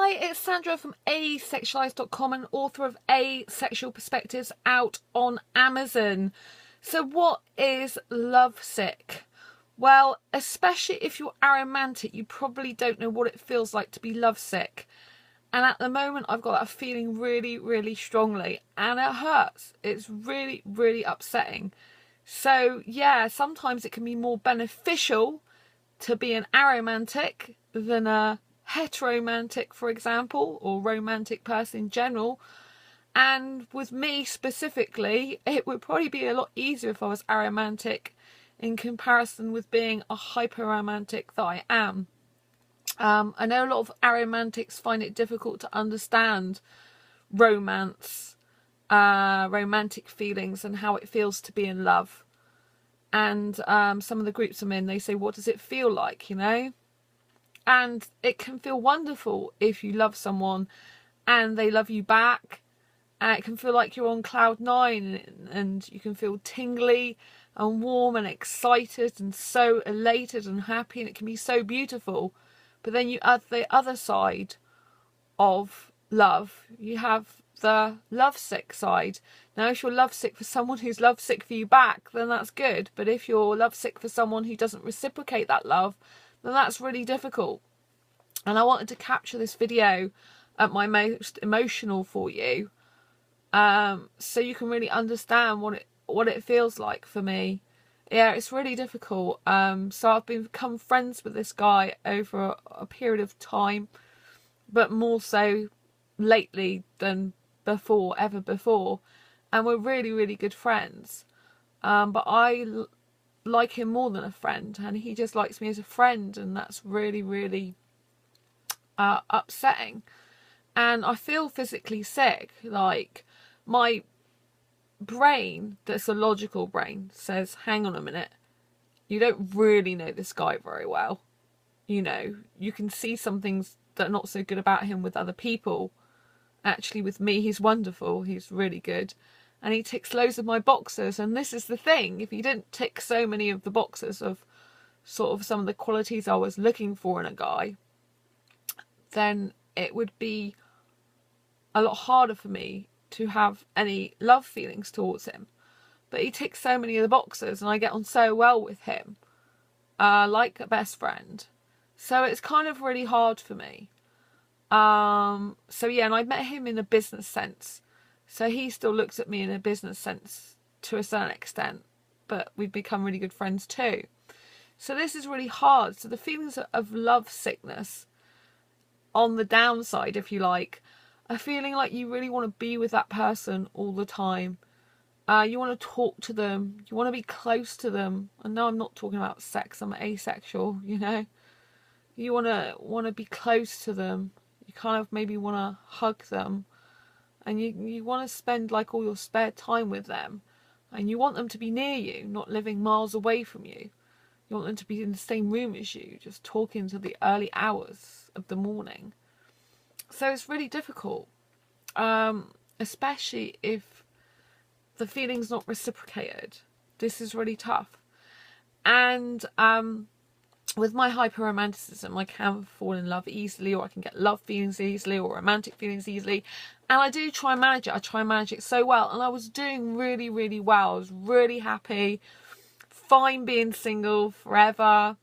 Hi, it's Sandra from Asexualise.com and author of Asexual Perspectives out on Amazon. So what is lovesick? Well, especially if you're aromantic, you probably don't know what it feels like to be lovesick. And at the moment, I've got that feeling really, really strongly. And it hurts. It's really, really upsetting. So yeah, sometimes it can be more beneficial to be an aromantic than a heteromantic, for example, or romantic person in general. And with me specifically, it would probably be a lot easier if I was aromantic in comparison with being a hyperromantic that I am. I know a lot of aromantics find it difficult to understand romance, romantic feelings and how it feels to be in love. And some of the groups I'm in, they say, what does it feel like, you know? And it can feel wonderful if you love someone and they love you back. And it can feel like you're on cloud nine and you can feel tingly and warm and excited and so elated and happy, and it can be so beautiful. But then you add the other side of love. You have the lovesick side. Now, if you're lovesick for someone who's lovesick for you back, then that's good. But if you're lovesick for someone who doesn't reciprocate that love, then that's really difficult. And I wanted to capture this video at my most emotional for you, so you can really understand what it feels like for me. Yeah, it's really difficult. So I've become friends with this guy over a period of time, but more so lately than ever before. And we're really, really good friends. But I like him more than a friend, and he just likes me as a friend, and that's really, really upsetting. And I feel physically sick. Like, my brain, that's a logical brain, says, hang on a minute, you don't really know this guy very well. You know, you can see some things that are not so good about him with other people. Actually, with me, he's wonderful. He's really good. And he ticks loads of my boxes. And this is the thing. If he didn't tick so many of the boxes of sort of some of the qualities I was looking for in a guy, then it would be a lot harder for me to have any love feelings towards him. But he ticks so many of the boxes and I get on so well with him, like a best friend. So it's kind of really hard for me. So yeah, and I met him in a business sense. So he still looks at me in a business sense to a certain extent, but we've become really good friends too. So this is really hard. So the feelings of love sickness on the downside, if you like, are feeling like you really want to be with that person all the time. You want to talk to them. You want to be close to them. And no, I'm not talking about sex. I'm asexual, you know. You want to be close to them. You kind of maybe want to hug them. And you want to spend like all your spare time with them. And you want them to be near you, not living miles away from you. You want them to be in the same room as you, just talking to the early hours of the morning. So it's really difficult, especially if the feeling's not reciprocated. This is really tough. And with my hyperromanticism, I can fall in love easily, or I can get love feelings easily, or romantic feelings easily. And I do try and manage it. I try and manage it so well. And I was doing really, really well. I was really happy. Fine being single forever.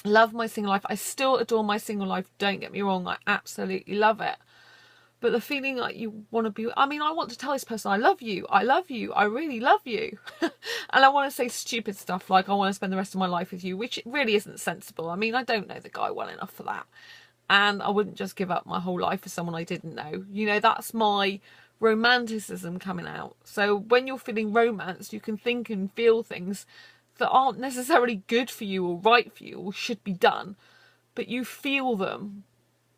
Love my single life. I still adore my single life. Don't get me wrong. I absolutely love it. But the feeling like you want to be... I mean, I want to tell this person, I love you. I love you. I really love you. And I want to say stupid stuff like, I want to spend the rest of my life with you, which really isn't sensible. I mean, I don't know the guy well enough for that. And I wouldn't just give up my whole life for someone I didn't know. You know, that's my romanticism coming out. So when you're feeling romance, you can think and feel things that aren't necessarily good for you or right for you or should be done. But you feel them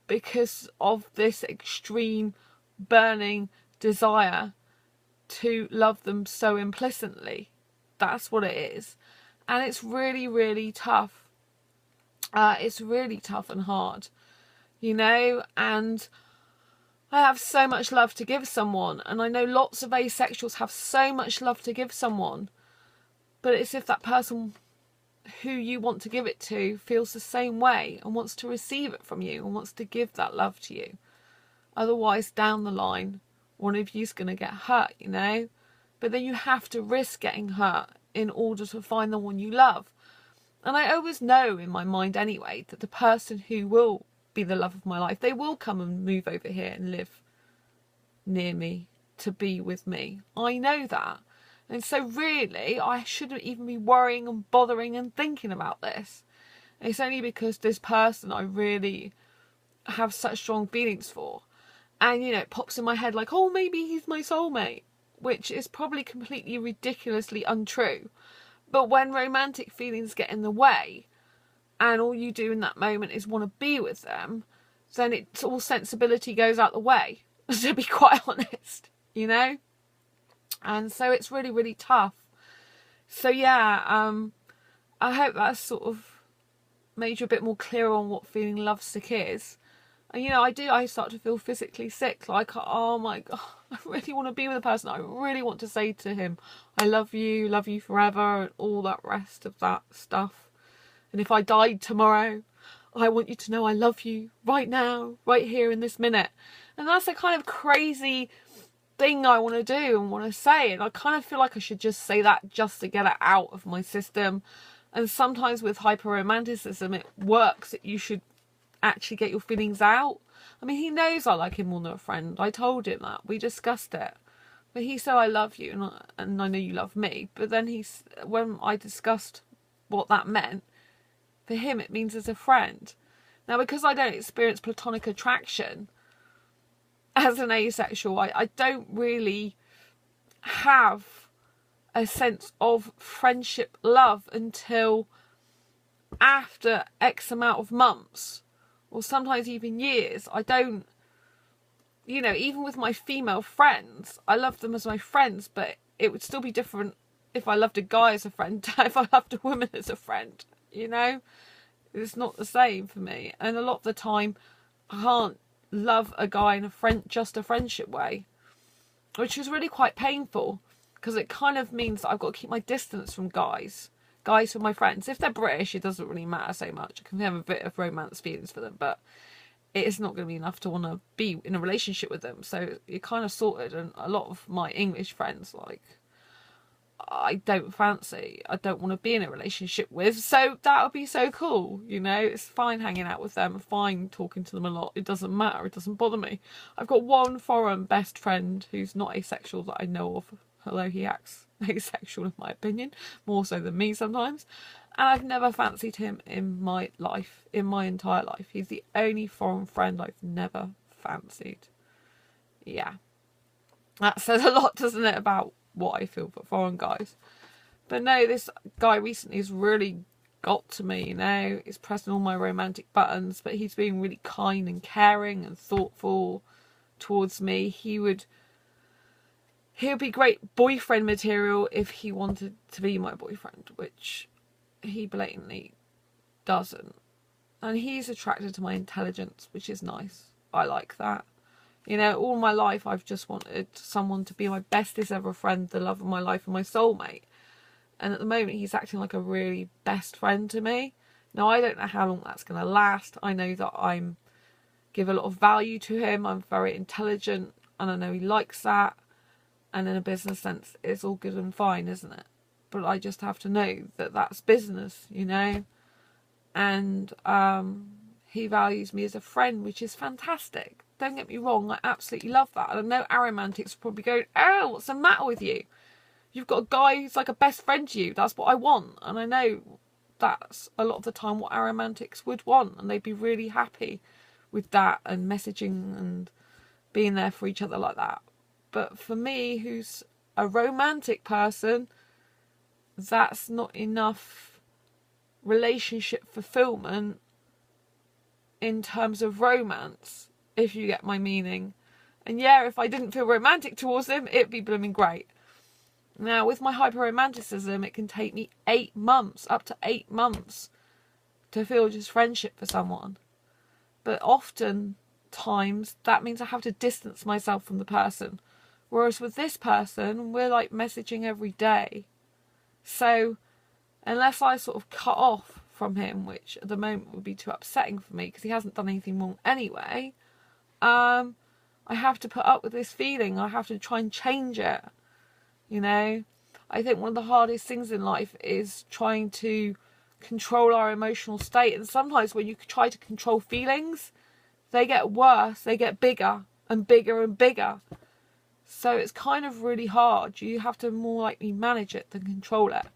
because of this extreme burning desire to love them so implicitly. That's what it is. And it's really, really tough. It's really tough and hard, you know, and I have so much love to give someone, and I know lots of asexuals have so much love to give someone, but it's if that person who you want to give it to feels the same way and wants to receive it from you and wants to give that love to you. Otherwise, down the line, one of you's going to get hurt, you know. But then you have to risk getting hurt in order to find the one you love. And I always know in my mind anyway that the person who will be the love of my life, they will come and move over here and live near me to be with me. I know that. And so really, I shouldn't even be worrying and bothering and thinking about this. It's only because this person I really have such strong feelings for. And, you know, it pops in my head like, oh, maybe he's my soulmate, which is probably completely ridiculously untrue. But when romantic feelings get in the way and all you do in that moment is want to be with them, then it's all sensibility goes out the way, to be quite honest, you know? And so it's really, really tough. So yeah, I hope that's sort of made you a bit more clear on what feeling lovesick is. And you know, I start to feel physically sick, like, oh my God, I really want to be with a person. I really want to say to him, I love you forever, and all that rest of that stuff. And if I died tomorrow, I want you to know I love you right now, right here in this minute. And that's a kind of crazy thing I want to do and want to say. And I kind of feel like I should just say that just to get it out of my system. And sometimes with hyper-romanticism, it works that you should actually get your feelings out. I mean, he knows I like him more than a friend. I told him that. We discussed it. But he said, I love you and I know you love me. But then when I discussed what that meant, for him it means as a friend. Now, because I don't experience platonic attraction as an asexual, I don't really have a sense of friendship love until after X amount of months, or sometimes even years. I don't, you know, even with my female friends, I love them as my friends, but it would still be different if I loved a guy as a friend to if I loved a woman as a friend, you know? It's not the same for me. And a lot of the time, I can't love a guy in just a friendship way, which is really quite painful, because it kind of means that I've got to keep my distance from guys from my friends. If they're British, it doesn't really matter so much. I can have a bit of romance feelings for them, but it's not going to be enough to want to be in a relationship with them. So you're kind of sorted. And a lot of my English friends, like, I don't fancy, I don't want to be in a relationship with. So that would be so cool, you know. It's fine hanging out with them, fine talking to them a lot. It doesn't matter, it doesn't bother me. I've got one foreign best friend who's not asexual that I know of, although he acts asexual in my opinion, more so than me sometimes. And I've never fancied him in my life, in my entire life. He's the only foreign friend I've never fancied. Yeah. That says a lot, doesn't it, about what I feel for foreign guys. But no, this guy recently has really got to me, you know. He's pressing all my romantic buttons, but he's being really kind and caring and thoughtful towards me. He'll be great boyfriend material if he wanted to be my boyfriend, which he blatantly doesn't. And he's attracted to my intelligence, which is nice. I like that. You know, all my life I've just wanted someone to be my bestest ever friend, the love of my life and my soulmate. And at the moment he's acting like a really best friend to me. Now, I don't know how long that's going to last. I know that I give a lot of value to him. I'm very intelligent and I know he likes that. And in a business sense, it's all good and fine, isn't it? But I just have to know that that's business, you know. And he values me as a friend, which is fantastic. Don't get me wrong, I absolutely love that. And I know Aromantics are probably going, oh, what's the matter with you? You've got a guy who's like a best friend to you. That's what I want. And I know that's a lot of the time what Aromantics would want. And they'd be really happy with that and messaging and being there for each other like that. But for me, who's a romantic person, that's not enough relationship fulfillment in terms of romance, if you get my meaning. And yeah, if I didn't feel romantic towards him, it'd be blooming great. Now, with my hyper-romanticism, it can take me 8 months, up to 8 months, to feel just friendship for someone. But often times, that means I have to distance myself from the person. Whereas with this person, we're like messaging every day. So unless I sort of cut off from him, which at the moment would be too upsetting for me because he hasn't done anything wrong anyway, I have to put up with this feeling. I have to try and change it, you know. I think one of the hardest things in life is trying to control our emotional state, and sometimes when you try to control feelings, they get worse, they get bigger and bigger and bigger. So it's kind of really hard. You have to more likely manage it than control it.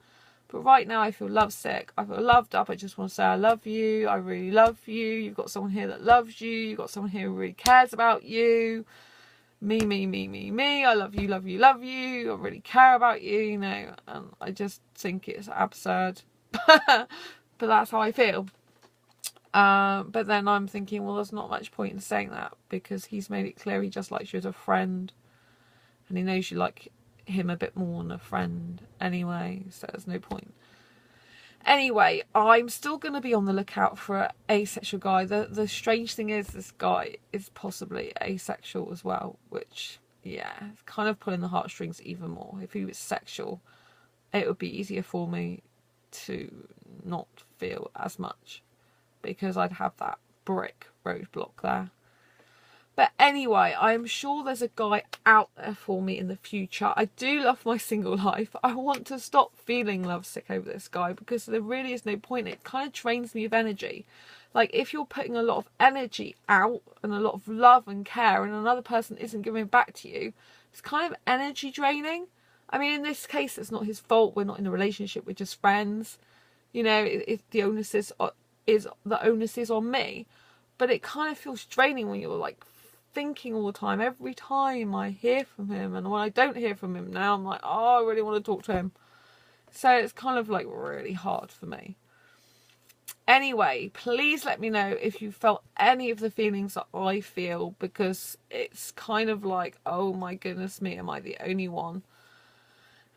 But right now I feel lovesick. I feel loved up. I just want to say I love you. I really love you. You've got someone here that loves you. You've got someone here who really cares about you. Me, me, me, me, me. I love you, love you, love you. I really care about you, you know. And I just think it's absurd. But that's how I feel. But then I'm thinking, well, there's not much point in saying that because he's made it clear he just likes you as a friend. And he knows you like him a bit more than a friend anyway, so there's no point. Anyway, I'm still going to be on the lookout for an asexual guy. The strange thing is this guy is possibly asexual as well, which, yeah, it's kind of pulling the heartstrings even more. If he was sexual, it would be easier for me to not feel as much because I'd have that brick roadblock there. But anyway, I'm sure there's a guy out there for me in the future. I do love my single life. I want to stop feeling lovesick over this guy because there really is no point. It kind of drains me of energy. Like if you're putting a lot of energy out and a lot of love and care and another person isn't giving back to you, it's kind of energy draining. I mean, in this case, it's not his fault. We're not in a relationship. We're just friends. You know, the onus is on me. But it kind of feels draining when you're like thinking all the time, every time I hear from him, and when I don't hear from him now, I'm like, oh, I really want to talk to him. So it's kind of like really hard for me. Anyway, please let me know if you felt any of the feelings that I feel, because it's kind of like, oh my goodness me, am I the only one?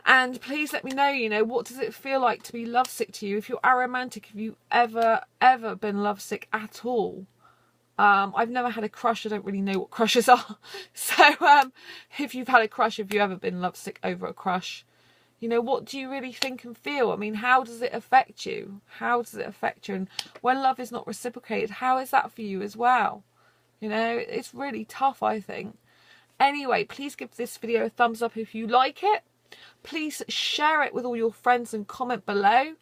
And please let me know, you know, what does it feel like to be lovesick to you? If you're aromantic, have you ever been lovesick at all? I've never had a crush. I don't really know what crushes are. So if you've had a crush, have you ever been lovesick over a crush? You know, what do you really think and feel? I mean, how does it affect you? How does it affect you? And when love is not reciprocated, how is that for you as well? You know, it's really tough, I think. Anyway, please give this video a thumbs up if you like it. Please share it with all your friends and comment below.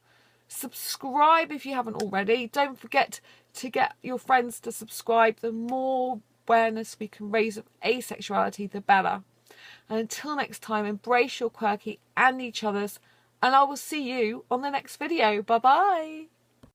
Subscribe if you haven't already. Don't forget to get your friends to subscribe. The more awareness we can raise of asexuality, the better. And until next time, embrace your quirky and each other's, and I will see you on the next video. Bye bye.